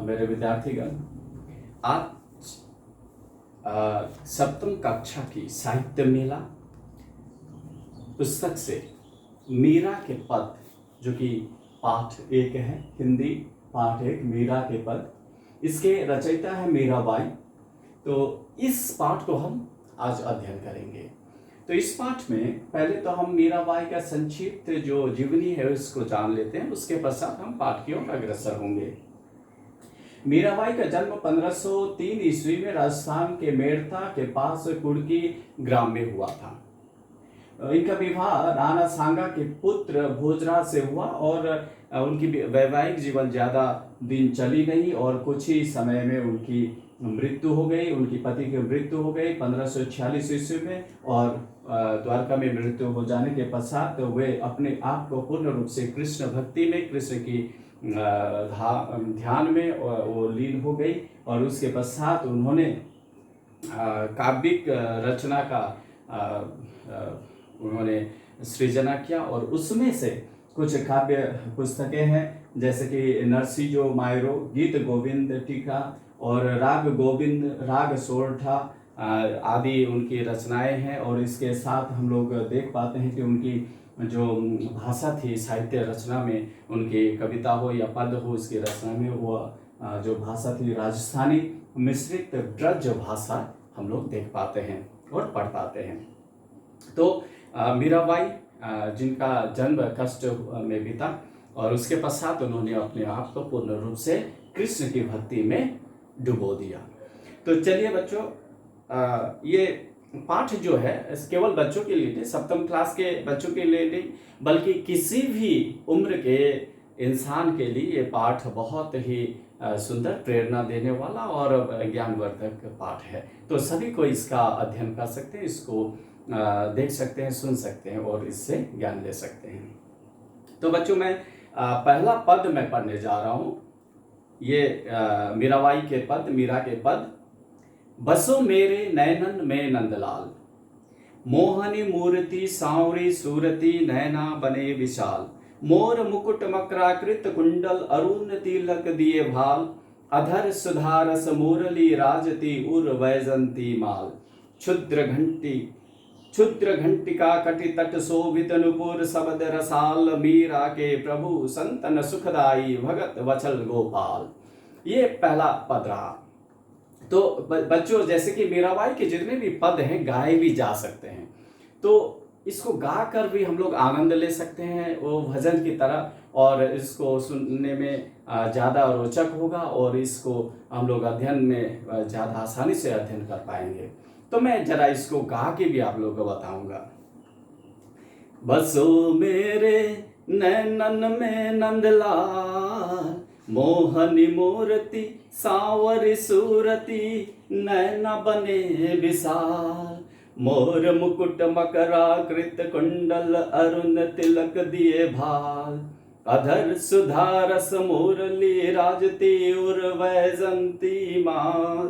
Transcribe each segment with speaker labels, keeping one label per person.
Speaker 1: मेरे विद्यार्थीगण, आज सप्तम कक्षा की साहित्य मेला पुस्तक से मीरा के पद, जो कि पाठ 1 है, हिंदी पाठ 1 मीरा के पद, इसके रचयिता है मीराबाई। तो इस पाठ को हम आज अध्ययन करेंगे। तो इस पाठ में पहले तो हम मीराबाई का संक्षिप्त जो जीवनी है उसको जान लेते हैं, उसके पश्चात हम पाठ की ओर अग्रसर होंगे। मीराबाई का जन्म 1503 ईस्वी में राजस्थान के मेड़ता के पास कुड़की ग्राम में हुआ था। इनका विवाह राणा सांगा के पुत्र भोजराज से हुआ और उनकी वैवाहिक जीवन ज़्यादा दिन चली नहीं और कुछ ही समय में उनकी मृत्यु हो गई। उनकी पति की मृत्यु हो गई 1546 ईस्वी में और द्वारका में मृत्यु हो जाने के पश्चात वे अपने आप को पूर्ण रूप से कृष्ण भक्ति में, कृष्ण की ध्यान में वो लीन हो गई और उसके पश्चात उन्होंने काव्यिक रचना का उन्होंने सृजना किया और उसमें से कुछ काव्य पुस्तकें हैं, जैसे कि नरसिंह मायरो, गीत गोविंद टीका और राग गोविंद, राग सोरठा आदि उनकी रचनाएं हैं। और इसके साथ हम लोग देख पाते हैं कि उनकी जो भाषा थी साहित्य रचना में, उनकी कविता हो या पद हो, इसकी रचना में वो जो भाषा थी राजस्थानी मिश्रित ब्रज भाषा हम लोग देख पाते हैं और पढ़ पाते हैं। तो मीराबाई जिनका जन्म कष्ट में बीता और उसके पश्चात उन्होंने अपने आप को पूर्ण रूप से कृष्ण की भक्ति में डुबो दिया। तो चलिए बच्चों, ये पाठ जो है केवल बच्चों के लिए नहीं, सप्तम क्लास के बच्चों के लिए नहीं, बल्कि किसी भी उम्र के इंसान के लिए ये पाठ बहुत ही सुंदर, प्रेरणा देने वाला और ज्ञानवर्धक पाठ है। तो सभी को इसका अध्ययन कर सकते हैं, इसको देख सकते हैं, सुन सकते हैं और इससे ज्ञान ले सकते हैं। तो बच्चों, मैं पहला पद मैं पढ़ने जा रहा हूँ। ये मीराबाई के पद, मीरा के पद। बसो मेरे नैनन में नंदलाल, मोहनी मूर्ति सांवरी सूरती, नैना बने विशाल, मोर मुकुट मकराकृत कुंडल, अरुण तिलक दिए भाल, अधर सुधारस मुरली राजती, उर वैजंती माल, क्षुद्र घंटिका कटि तट शोभित नुपुर, शब्द रसाल, मीरा के प्रभु संतन सुखदाई, भगत वचल गोपाल। ये पहला पद रहा। तो बच्चों, जैसे कि मीराबाई के जितने भी पद हैं गाए भी जा सकते हैं, तो इसको गा कर भी हम लोग आनंद ले सकते हैं वो भजन की तरह, और इसको सुनने में ज़्यादा रोचक होगा और इसको हम लोग अध्ययन में ज़्यादा आसानी से अध्ययन कर पाएंगे। तो मैं जरा इसको गा के भी आप लोगों को बताऊंगा। बसो मेरे नैनन में नंदलाल, मोहनी मूर्ति सांवरी सूरती, नैना बने विशाल, मोर मुकुट मकराकृत कुंडल, अरुण तिलक दिए भाल, अधर सुधारस मुरली राजती, उर वैजंती माल,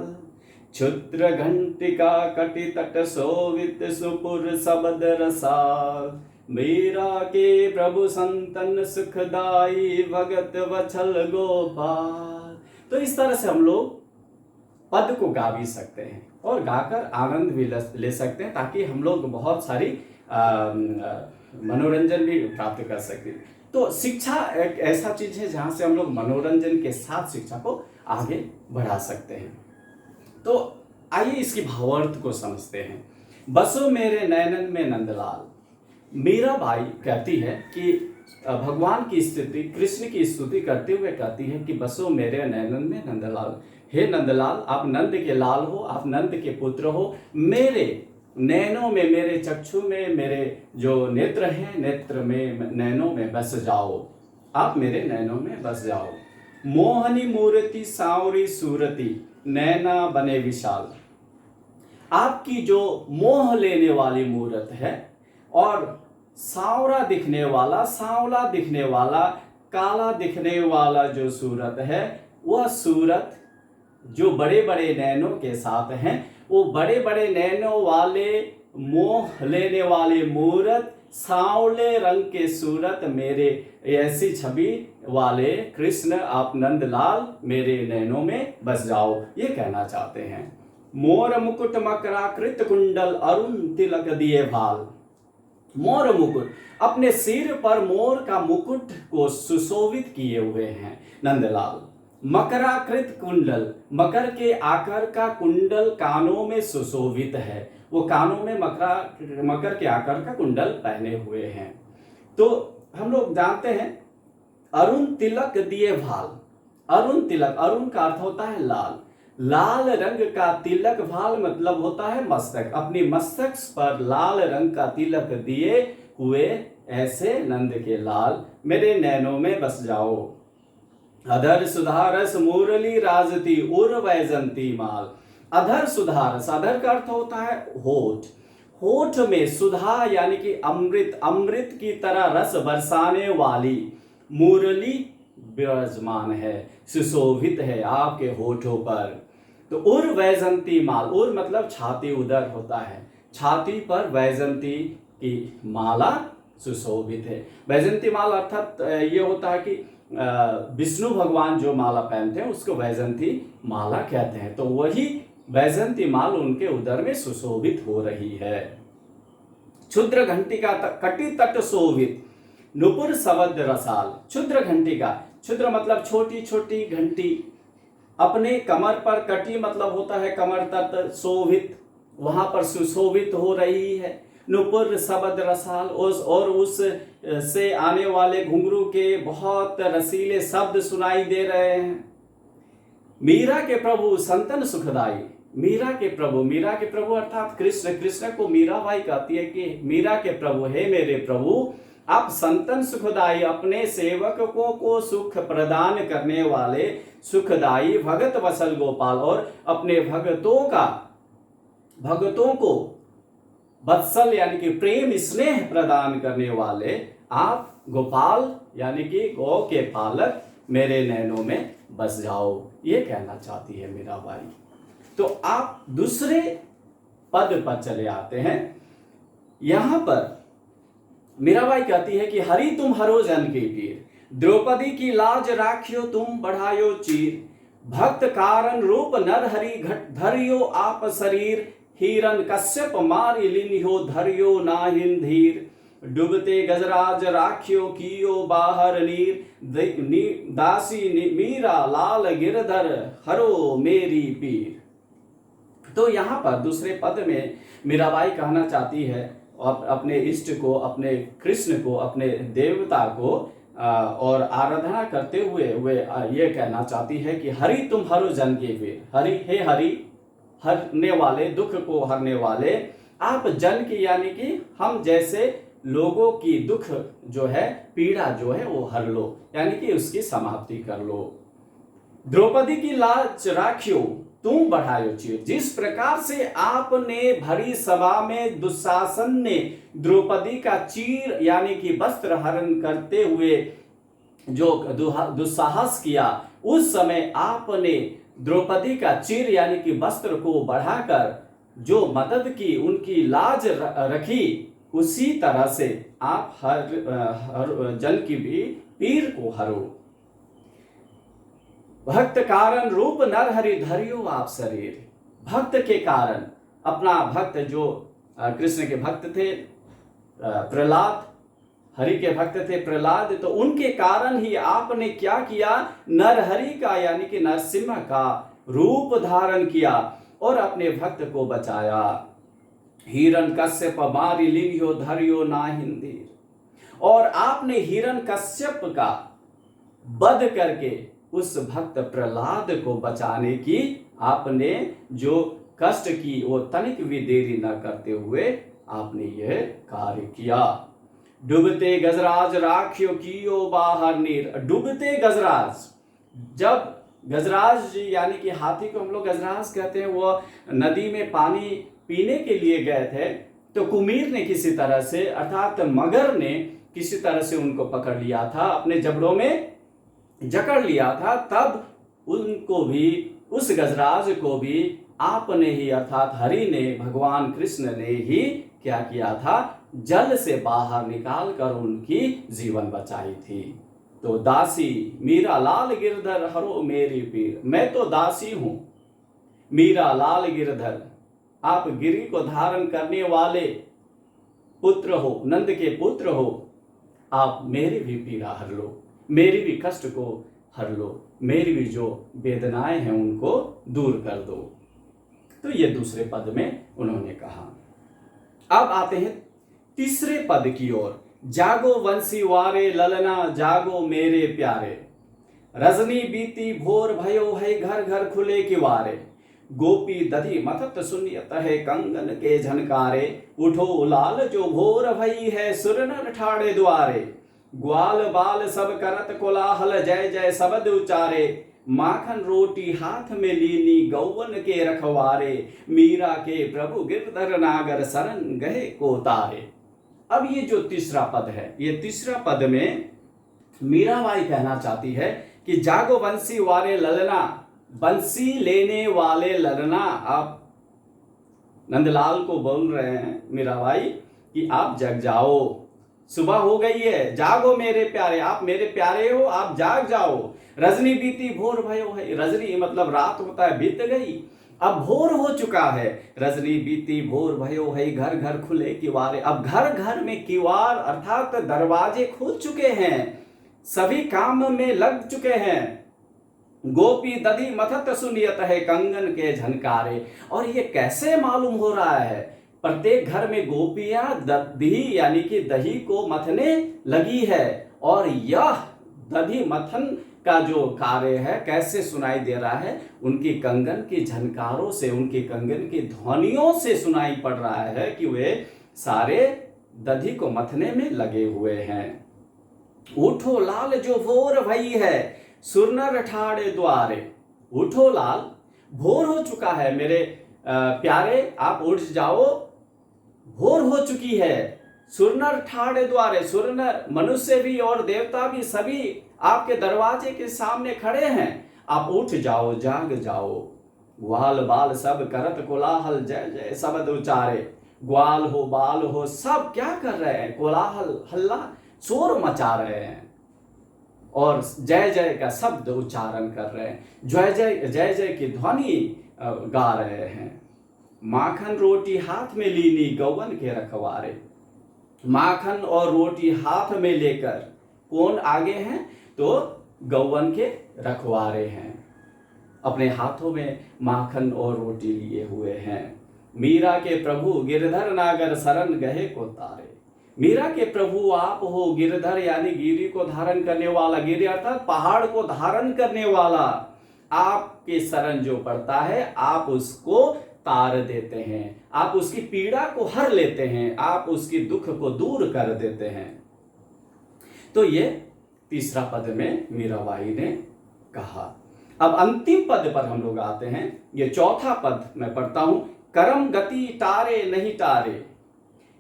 Speaker 1: क्षुद्र घंटिका कटि तट शोभित सुपुर, शब्द रसाल, मीरा के प्रभु संतन सुखदाई, भगत वचल गोपाल। तो इस तरह से हम लोग पद को गा भी सकते हैं और गाकर आनंद भी ले सकते हैं, ताकि हम लोग बहुत सारी मनोरंजन भी प्राप्त कर सकते हैं। तो शिक्षा एक ऐसा चीज है जहाँ से हम लोग मनोरंजन के साथ शिक्षा को आगे बढ़ा सकते हैं। तो आइए इसकी भावार्थ को समझते हैं। बसो मेरे नैनन में नंदलाल, मीराबाई कहती है कि भगवान की स्तुति, कृष्ण की स्तुति करते हुए कहती है कि बसो मेरे नैनन में नंदलाल, हे नंदलाल, आप नंद के लाल हो, आप नंद के पुत्र हो, मेरे नैनों में, मेरे चक्षु में, मेरे जो नेत्र हैं, नेत्र में, नैनों में बस जाओ, आप मेरे नैनों में बस जाओ। मोहनी मूर्ति सांवरी सूरती, नैना बने विशाल, आपकी जो मोह लेने वाली मूर्त है और सांवरा दिखने वाला, सांवला दिखने वाला, काला दिखने वाला जो सूरत है, वह सूरत जो बड़े बड़े नैनों के साथ हैं, वो बड़े बड़े नैनों वाले, मोह लेने वाले मूर्त सांवले रंग के सूरत मेरे, ऐसी छवि वाले कृष्ण आप नंदलाल मेरे नैनों में बस जाओ, ये कहना चाहते हैं। मोर मुकुट मकराकृत कुंडल अरुण तिलक दिए भाल। मोर मुकुट, अपने सिर पर मोर का मुकुट को सुशोभित किए हुए हैं नंदलाल। मकराकृत कुंडल, मकर के आकार का कुंडल कानों में सुशोभित है, वो कानों में मकर के आकार का कुंडल पहने हुए हैं। तो हम लोग जानते हैं अरुण तिलक दिए भाल। अरुण तिलक, अरुण का अर्थ होता है लाल, लाल रंग का तिलक भाल मतलब होता है मस्तक, अपनी मस्तक पर लाल रंग का तिलक दिए हुए ऐसे नंद के लाल मेरे नैनों में बस जाओ। अधर सुधारस मुरली राजती उर वैजंती माल। अधर सुधारस, अधर का अर्थ होता है होठ, होठ में सुधा यानी कि अमृत, अमृत की तरह रस बरसाने वाली मुरली विराजमान है, सुशोभित है आपके होठों पर। तो उर वैजंती माल, उर मतलब छाती, उदर होता है, छाती पर वैजंती की माला सुशोभित है। वैजंती माल अर्थात ये होता है कि विष्णु भगवान जो माला पहनते हैं उसको वैजंती माला कहते हैं, तो वही वैजंती माल उनके उदर में सुशोभित हो रही है। क्षुद्र घंटिका कटी तट शोभित नुपुर शब्द रसाल। क्षुद्र घंटिका, क्षुद्र मतलब छोटी छोटी घंटी, अपने कमर पर, कटी मतलब होता है कमर तट, शोभित वहां पर सुशोभित हो रही है। नुपुर शब्द रसाल, और उस से आने वाले घुंघरू के बहुत रसीले शब्द सुनाई दे रहे हैं। मीरा के प्रभु संतन सुखदाई, मीरा के प्रभु अर्थात कृष्ण, कृष्ण को मीराबाई कहती है कि मीरा के प्रभु, हे मेरे प्रभु आप संतन सुखदाई, अपने सेवकों को सुख प्रदान करने वाले सुखदाई भगत वसल गोपाल, और अपने भगतों को वत्सल यानी कि प्रेम स्नेह प्रदान करने वाले आप गोपाल यानी कि गौ के पालक मेरे नैनों में बस जाओ, ये कहना चाहती है मीराबाई। तो आप दूसरे पद पर चले आते हैं। यहां पर मीराबाई कहती है कि हरि तुम हरो जन की पीर, द्रौपदी की लाज राखियो तुम बढ़ायो चीर, भक्त कारण रूप नर हरि घट धरियो आप शरीर, हिरण कश्यप मारि लिन्हो धरियो नाहिन धीर, डूबते गजराज राखियो कियो बाहर नीर, दासी मीरा लाल गिरधर हरो मेरी पीर। तो यहाँ पर दूसरे पद में मीराबाई कहना चाहती है अपने इष्ट को, अपने कृष्ण को, अपने देवता को और आराधना करते हुए वे ये कहना चाहती है कि हरि तुम हरो जन के वीर, हरि हे हरि हरने वाले, दुख को हरने वाले आप जन की यानी कि हम जैसे लोगों की दुख जो है, पीड़ा जो है वो हर लो, यानी कि उसकी समाप्ति कर लो। द्रौपदी की लाज राखियो तुम बढ़ायो चीर, जिस प्रकार से आपने भरी सभा में दुशासन ने द्रौपदी का चीर यानी कि वस्त्र हरण करते हुए जो दुस्साहस किया, उस समय आपने द्रौपदी का चीर यानी कि वस्त्र को बढ़ाकर जो मदद की, उनकी लाज रखी, उसी तरह से आप हर जन की भी पीर को हरो। भक्त कारण रूप नर हरि धरियो आप शरीर, भक्त के कारण, अपना भक्त जो कृष्ण के भक्त थे प्रहलाद, हरि के भक्त थे प्रहलाद, तो उनके कारण ही आपने क्या किया, नरहरि का यानी कि नरसिम्हा का रूप धारण किया और अपने भक्त को बचाया। हिरण कश्यप मारि लिन्हो धरियो नाहिन धीर, और आपने हिरण कश्यप का वध करके उस भक्त प्रहलाद को बचाने की आपने जो कष्ट की वो तनिक भी देरी न करते हुए आपने यह कार्य किया। डूबते गजराज राखियो कियो बाहर नीर, डूबते गजराज, जब गजराज यानी कि हाथी को हम लोग गजराज कहते हैं, वो नदी में पानी पीने के लिए गए थे, तो कुमीर ने किसी तरह से अर्थात मगर ने किसी तरह से उनको पकड़ लिया था, अपने जबड़ों में जकड़ लिया था, तब उनको भी, उस गजराज को भी आपने ही अर्थात हरि ने, भगवान कृष्ण ने ही क्या किया था, जल से बाहर निकाल कर उनकी जीवन बचाई थी। तो दासी मीरा लाल गिरधर हरो मेरी पीर, मैं तो दासी हूं मीरा लाल गिरधर, आप गिरी को धारण करने वाले पुत्र हो, नंद के पुत्र हो, आप मेरी भी पीड़ा हर लो, मेरी भी कष्ट को हर लो, मेरी भी जो वेदनाएं हैं उनको दूर कर दो। तो ये दूसरे पद में उन्होंने कहा। अब आते हैं तीसरे पद की ओर। जागो वंशी वारे ललना जागो मेरे प्यारे, रजनी बीती भोर भयो है घर घर खुले किवारे, गोपी दधि मथत सुनियत है कंगन के झनकारे, उठो लाल जो भोर भई है सुरनर ठाड़े द्वारे, ग्वाल बाल सब करत कोलाहल जय जय शब्द उचारे, माखन रोटी हाथ में लीनी गौवन के रखवारे, मीरा के प्रभु गिरधर नागर शरण गए को तारे। अब ये जो तीसरा पद है, ये तीसरा पद में मीराबाई कहना चाहती है कि जागो बंसी वाले ललना, बंसी लेने वाले ललना। आप नंदलाल को बोल रहे हैं मीराबाई कि आप जग जाओ, सुबह हो गई है, जागो मेरे प्यारे, आप मेरे प्यारे हो, आप जाग जाओ। रजनी बीती भोर भयो है, रजनी मतलब रात होता है, बीत गई, अब भोर हो चुका है। रजनी बीती भोर भयो है घर घर खुले किवारे, अब घर घर में किवार अर्थात दरवाजे खुल चुके हैं, सभी काम में लग चुके हैं। गोपी दधी मथत सुनियत है कंगन के झनकारे। और ये कैसे मालूम हो रहा है, प्रत्येक घर में गोपियां दधी यानी कि दही को मथने लगी है, और यह दधी मथन का जो कार्य है कैसे सुनाई दे रहा है, उनकी कंगन की झनकारों से, उनकी कंगन की ध्वनियों से सुनाई पड़ रहा है कि वे सारे दधी को मथने में लगे हुए हैं। उठो लाल जो भोर भई है सुरनर ठाड़े द्वारे, उठो लाल, भोर हो चुका है मेरे प्यारे, आप उठ जाओ, भोर हो चुकी है। सुरनर ठाड़े द्वारे, सुरनर मनुष्य भी और देवता भी सभी आपके दरवाजे के सामने खड़े हैं, आप उठ जाओ, जाग जाओ। ग्वाल बाल सब करत कोलाहल जय जय शब्द उचारे, ग्वाल हो बाल हो सब क्या कर रहे हैं, कोलाहल हल्ला शोर मचा रहे हैं और जय जय का शब्द उच्चारण कर रहे हैं, जय जय की ध्वनि गा रहे हैं। माखन रोटी हाथ में लीनी गौवन के रखवारे, माखन और रोटी हाथ में लेकर कौन आगे हैं, तो गौवन के रखवारे हैं, अपने हाथों में माखन और रोटी लिए हुए हैं। मीरा के प्रभु गिरधर नागर शरण गहे को तारे, मीरा के प्रभु आप हो, गिरधर यानी गिरी को धारण करने वाला, गिरी अर्थात पहाड़ को धारण करने वाला, आपके शरण जो पड़ता है आप उसको तार देते हैं, आप उसकी पीड़ा को हर लेते हैं, आप उसकी दुख को दूर कर देते हैं। तो ये तीसरा पद में मीराबाई ने कहा। अब अंतिम पद पर हम लोग आते हैं, ये चौथा पद मैं पढ़ता हूं। करम गति टारे नहीं टारे,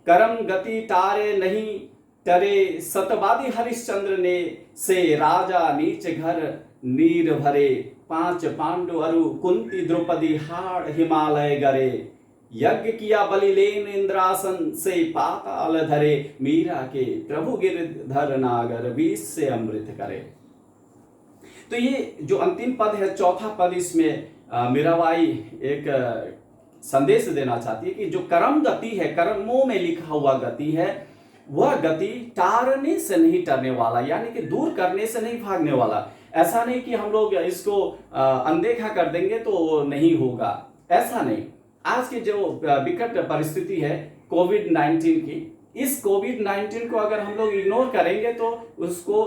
Speaker 1: करम गति टारे नहीं टरे, सतवादी हरिश्चंद्र ने से राजा नीच घर नीर भरे, पांच पांडु अरु कुंती द्रौपदी हाड़ हिमालय गरे, यज्ञ किया बलि लेन इंद्रासन से पाताल धरे, मीरा के प्रभु गिरधर नागर बीच से अमृत करे। तो ये जो अंतिम पद है, चौथा पद, इसमें मीराबाई एक संदेश देना चाहती है कि जो कर्म गति है, कर्मों में लिखा हुआ गति है, वह गति टारने से नहीं टरने वाला, यानी कि दूर करने से नहीं भागने वाला। ऐसा नहीं कि हम लोग इसको अनदेखा कर देंगे तो नहीं होगा, ऐसा नहीं। आज की जो विकट परिस्थिति है कोविड-19 की, इस कोविड-19 को अगर हम लोग इग्नोर करेंगे तो उसको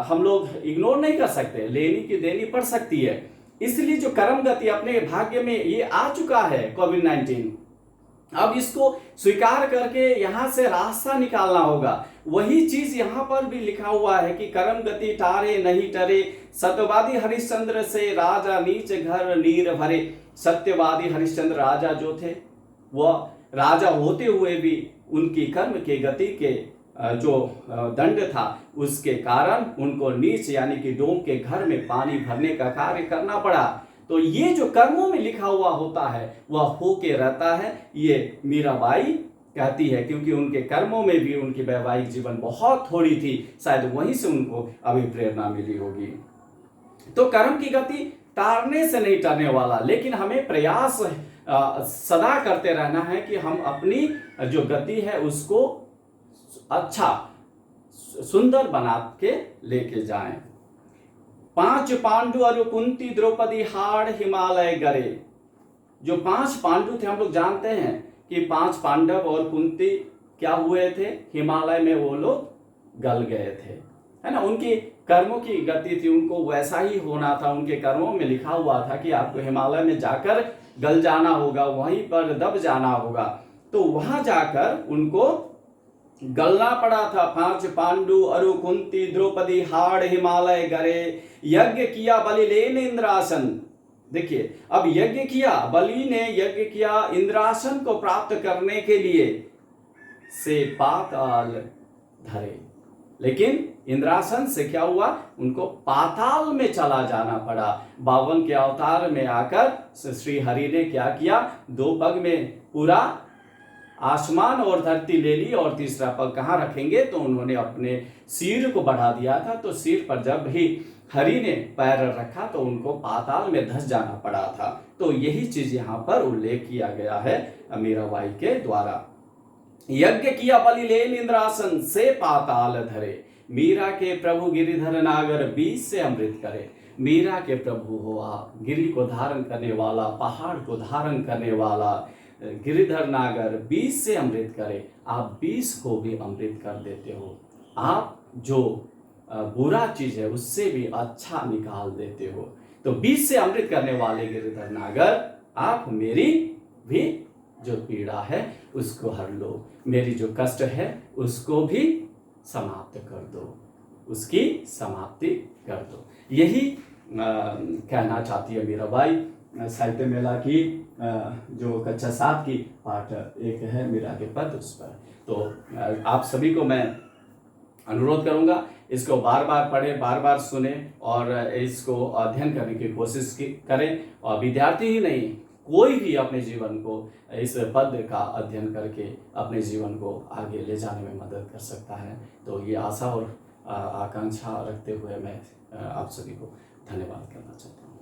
Speaker 1: हम लोग इग्नोर नहीं कर सकते, लेनी की देनी पड़ सकती है। इसलिए जो कर्म गति अपने भाग्य में ये आ चुका है कोविड-19, अब इसको स्वीकार करके यहां से रास्ता निकालना होगा। वही चीज यहां पर भी लिखा हुआ है कि कर्म गति टारे नहीं टरे, सत्यवादी हरिश्चंद्र से राजा नीच घर नीर भरे। सत्यवादी हरिश्चंद्र राजा जो थे, वह राजा होते हुए भी उनकी कर्म के गति के जो दंड था उसके कारण उनको नीच यानी कि डोम के घर में पानी भरने का कार्य करना पड़ा। तो ये जो कर्मों में लिखा हुआ होता है वह होके रहता है। ये मीराबाई कहती है, क्योंकि उनके कर्मों में भी उनकी वैवाहिक जीवन बहुत थोड़ी थी, शायद वहीं से उनको अभी प्रेरणा मिली होगी। तो कर्म की गति टारने से नहीं टरने वाला, लेकिन हमें प्रयास सदा करते रहना है कि हम अपनी जो गति है उसको अच्छा सुंदर बना के लेके जाएं। 5 पांडु अरु कुंती द्रौपदी हाड़ हिमालय गरे। जो 5 पांडु थे, हम लोग जानते हैं कि 5 पांडव और कुंती क्या हुए थे, हिमालय में वो लोग गल गए थे, है ना। उनकी कर्मों की गति थी, उनको वैसा ही होना था। उनके कर्मों में लिखा हुआ था कि आपको हिमालय में जाकर गल जाना होगा, वहीं पर दब जाना होगा। तो वहां जाकर उनको गलना पड़ा था। 5 पांडु अरु कुंती द्रौपदी हाड़ हिमालय गरे, यज्ञ किया बलि लेन इंद्रासन। देखिए, अब यज्ञ किया, बलि ने यज्ञ किया इंद्रासन को प्राप्त करने के लिए, से पाताल धरे। लेकिन इंद्रासन से क्या हुआ, उनको पाताल में चला जाना पड़ा। 52 के अवतार में आकर श्री हरि ने क्या किया, 2 पग में पूरा आसमान और धरती ले ली, और तीसरा पग कहाँ रखेंगे, तो उन्होंने अपने सिर को बढ़ा दिया था। तो सिर पर जब भी हरि ने पैर रखा तो उनको पाताल में धंस जाना पड़ा था। तो यही चीज यहाँ पर उल्लेख किया गया है मीराबाई के द्वारा। यज्ञ किया बलि लेन इंद्रासन, से पाताल धरे। मीरा के प्रभु गिरिधर नागर, बीज से अमृत करे। मीरा के प्रभु हो आप, गिरि को धारण करने वाला, पहाड़ को धारण करने वाला, गिरिधर नागर, बीज से अमृत करे। आप बीज को भी अमृत कर देते हो। आप जो बुरा चीज है उससे भी अच्छा निकाल देते हो। तो बीज से अमृत करने वाले गिरिधर नागर, आप मेरी भी जो पीड़ा है उसको हर लो, मेरी जो कष्ट है उसको भी समाप्त कर दो, उसकी समाप्ति कर दो। यही कहना चाहती है मीराबाई। साहित्य मेला की जो कक्षा 7 की पाठ 1 है मीरा के पद, उस पर। तो आप सभी को मैं अनुरोध करूंगा, इसको बार बार पढ़ें, बार बार सुने और इसको अध्ययन करने की कोशिश करें। और विद्यार्थी ही नहीं, कोई भी अपने जीवन को इस पद का अध्ययन करके अपने जीवन को आगे ले जाने में मदद कर सकता है। तो ये आशा और आकांक्षा रखते हुए मैं आप सभी को धन्यवाद करना चाहता हूँ।